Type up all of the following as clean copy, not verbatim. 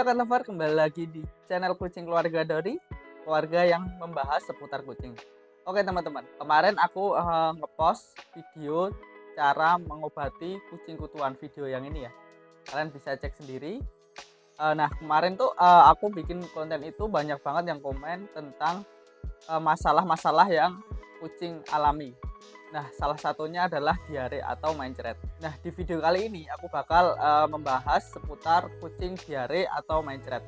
Halo Cat Lover, kembali lagi di channel Kucing Keluarga Dori, keluarga yang membahas seputar kucing. Oke teman-teman, kemarin aku ngepost video cara mengobati kucing kutuan, video yang ini ya. Kalian bisa cek sendiri. Nah kemarin tuh aku bikin konten itu banyak banget yang komen tentang masalah-masalah yang kucing alami. Nah, salah satunya adalah diare atau mencret. Nah, di video kali ini aku bakal membahas seputar kucing diare atau mencret.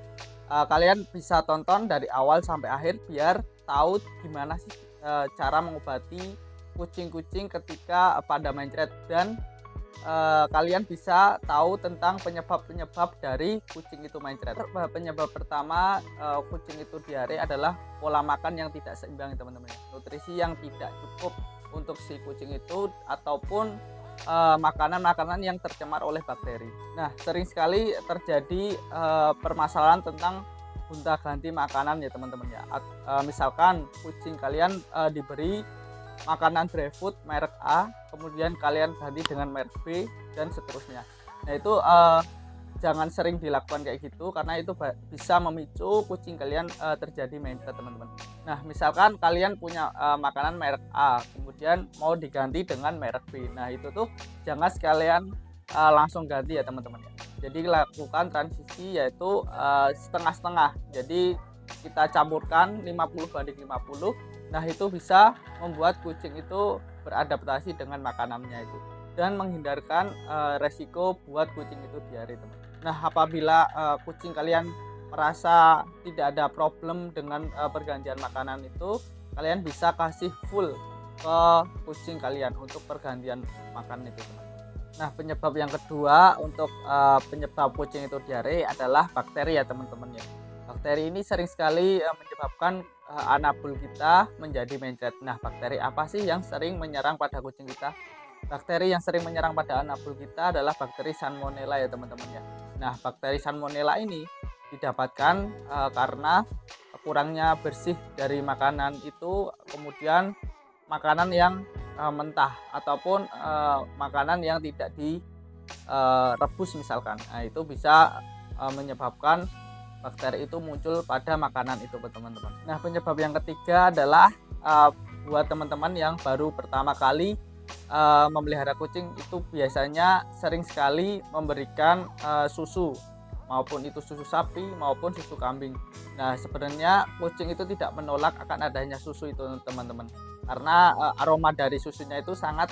Kalian bisa tonton dari awal sampai akhir biar tahu gimana sih cara mengobati kucing-kucing ketika pada mencret, dan kalian bisa tahu tentang penyebab-penyebab dari kucing itu mencret. Penyebab pertama kucing itu diare adalah pola makan yang tidak seimbang, teman-teman. Nutrisi yang tidak cukup untuk si kucing itu, ataupun makanan-makanan yang tercemar oleh bakteri. Nah, sering sekali terjadi permasalahan tentang gonta-ganti makanan ya teman-teman ya. Misalkan kucing kalian diberi makanan dry food merek A, kemudian kalian ganti dengan merek B dan seterusnya. Nah, itu jangan sering dilakukan kayak gitu, karena itu bisa memicu kucing kalian terjadi mencret, teman-teman. Nah, misalkan kalian punya makanan merek A, kemudian mau diganti dengan merek B. Nah, itu tuh jangan sekalian langsung ganti ya teman-teman ya. Jadi lakukan transisi, yaitu setengah-setengah. Jadi kita campurkan 50/50. Nah, itu bisa membuat kucing itu beradaptasi dengan makanannya itu dan menghindarkan resiko buat kucing itu diare, teman. Nah, apabila kucing kalian merasa tidak ada problem dengan pergantian makanan itu, kalian bisa kasih full ke kucing kalian untuk pergantian makan itu, teman. Nah, penyebab yang kedua untuk penyebab kucing itu diare adalah bakteri ya teman-teman ya. Bakteri ini sering sekali menyebabkan anak bul kita menjadi mencret. Nah, bakteri apa sih yang sering menyerang pada kucing kita? Bakteri yang sering menyerang pada anak bul kita adalah bakteri Salmonella ya teman-teman ya. Nah, bakteri Salmonella ini didapatkan karena kurangnya bersih dari makanan itu, kemudian makanan yang mentah, ataupun makanan yang tidak direbus misalkan. Nah, itu bisa menyebabkan bakteri itu muncul pada makanan itu, teman-teman. Nah, penyebab yang ketiga adalah buat teman-teman yang baru pertama kali memelihara kucing, itu biasanya sering sekali memberikan susu, maupun itu susu sapi maupun susu kambing. Nah, sebenarnya kucing itu tidak menolak akan adanya susu itu, teman-teman, karena aroma dari susunya itu sangat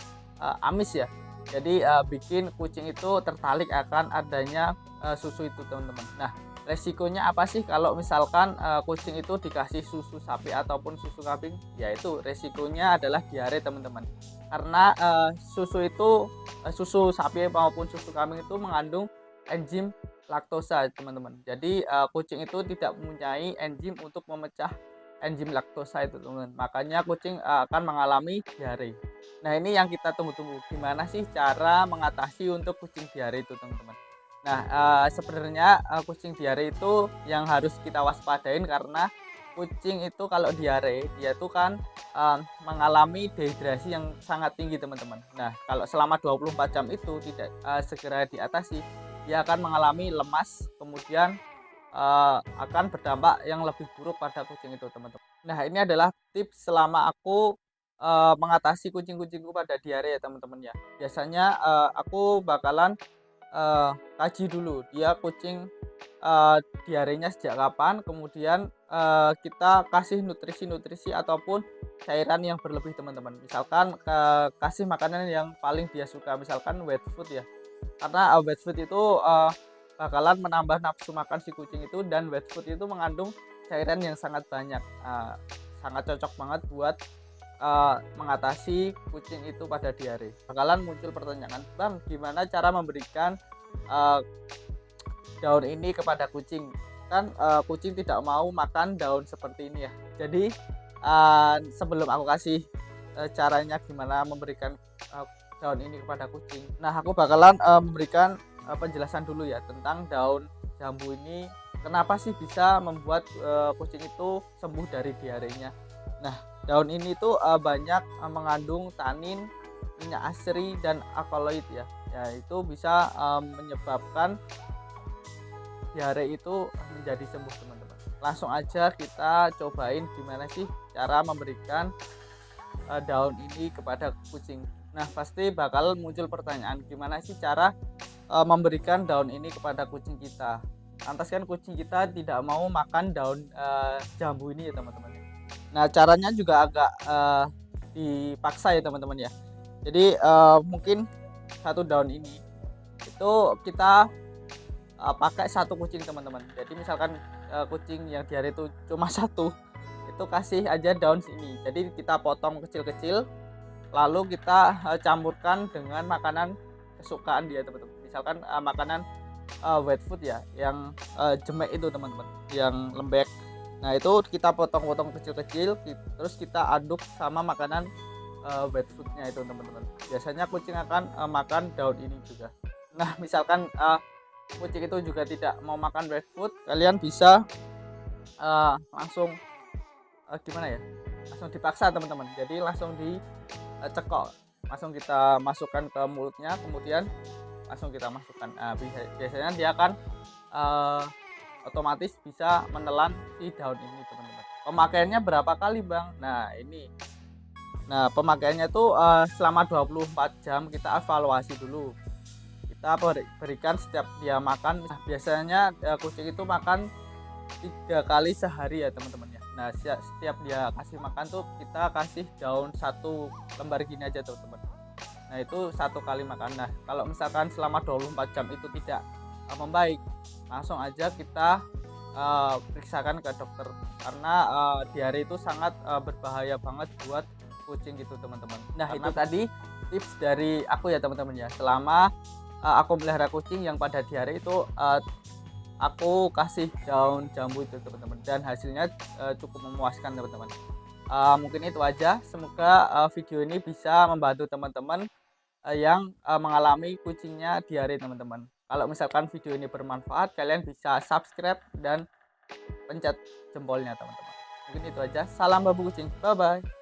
amis ya. Jadi bikin kucing itu tertarik akan adanya susu itu, teman-teman. Nah, resikonya apa sih kalau misalkan kucing itu dikasih susu sapi ataupun susu kambing? Yaitu resikonya adalah diare, teman-teman. Karena susu sapi maupun susu kambing itu mengandung enzim laktosa, teman-teman. Jadi kucing itu tidak mempunyai enzim untuk memecah enzim laktosa itu, teman-teman. Makanya kucing akan mengalami diare. Nah, ini yang kita tunggu-tunggu. Gimana sih cara mengatasi untuk kucing diare itu, teman-teman? Nah, sebenarnya kucing diare itu yang harus kita waspadain, karena kucing itu kalau diare dia itu kan mengalami dehidrasi yang sangat tinggi, teman-teman. Nah, kalau selama 24 jam itu tidak segera diatasi, dia akan mengalami lemas, kemudian akan berdampak yang lebih buruk pada kucing itu, teman-teman. Nah, ini adalah tips selama aku mengatasi kucing-kucingku pada diare ya teman-teman ya. Biasanya aku bakalan kaji dulu dia kucing diarenya sejak kapan, kemudian kita kasih nutrisi-nutrisi ataupun cairan yang berlebih, teman-teman. Misalkan kasih makanan yang paling dia suka, misalkan wet food ya, karena wet food itu bakalan menambah nafsu makan si kucing itu, dan wet food itu mengandung cairan yang sangat banyak, sangat cocok banget buat mengatasi kucing itu pada diare. Bakalan muncul pertanyaan, Bang, gimana cara memberikan daun ini kepada kucing? Kan kucing tidak mau makan daun seperti ini ya. Jadi sebelum aku kasih caranya gimana memberikan daun ini kepada kucing, nah aku bakalan memberikan penjelasan dulu ya tentang daun jambu ini. Kenapa sih bisa membuat kucing itu sembuh dari diarenya? Nah, daun ini tuh banyak mengandung tanin, minyak asri, dan alkaloid ya. Ya, itu bisa menyebabkan diare itu menjadi sembuh teman-teman. Langsung aja kita cobain gimana sih cara memberikan daun ini kepada kucing. Nah, pasti bakal muncul pertanyaan, gimana sih cara memberikan daun ini kepada kucing kita. Lantas kan kucing kita tidak mau makan daun jambu ini ya teman-teman. Nah, caranya juga agak dipaksa ya teman-teman ya. Jadi mungkin satu daun ini itu kita pakai satu kucing teman-teman. Jadi misalkan kucing yang diare itu cuma satu, itu kasih aja daun sini. Jadi kita potong kecil-kecil, lalu kita campurkan dengan makanan kesukaan dia teman-teman. Misalkan makanan wet food ya, yang jemek itu teman-teman, yang lembek. Nah itu kita potong-potong kecil-kecil, terus kita aduk sama makanan wet foodnya itu teman-teman. Biasanya kucing akan makan daun ini juga. Nah misalkan kucing itu juga tidak mau makan wet food, kalian bisa langsung gimana ya, langsung dipaksa teman-teman. Jadi langsung dicekok, langsung kita masukkan ke mulutnya, kemudian langsung kita masukkan. Biasanya dia akan otomatis bisa menelan si daun ini teman-teman. Pemakaiannya berapa kali bang? Nah ini, nah pemakaiannya itu selama 24 jam kita evaluasi dulu. Kita berikan setiap dia makan. Nah, biasanya kucing itu makan 3 kali sehari ya teman-teman ya. Nah setiap dia kasih makan tuh kita kasih daun 1 lembar gini aja teman-teman. Nah itu 1 kali makan. Nah kalau misalkan selama 24 jam itu tidak membaik, langsung aja kita periksakan ke dokter, karena diare itu sangat berbahaya banget buat kucing gitu teman-teman. Nah karena itu tadi tips dari aku ya teman-teman ya. Selama aku melihara kucing yang pada diare itu aku kasih daun jambu itu teman-teman, dan hasilnya cukup memuaskan teman-teman. Mungkin itu aja, semoga video ini bisa membantu teman-teman yang mengalami kucingnya diare teman-teman. Kalau misalkan video ini bermanfaat, kalian bisa subscribe dan pencet jempolnya teman-teman. Mungkin itu aja, salam babu kucing, bye bye.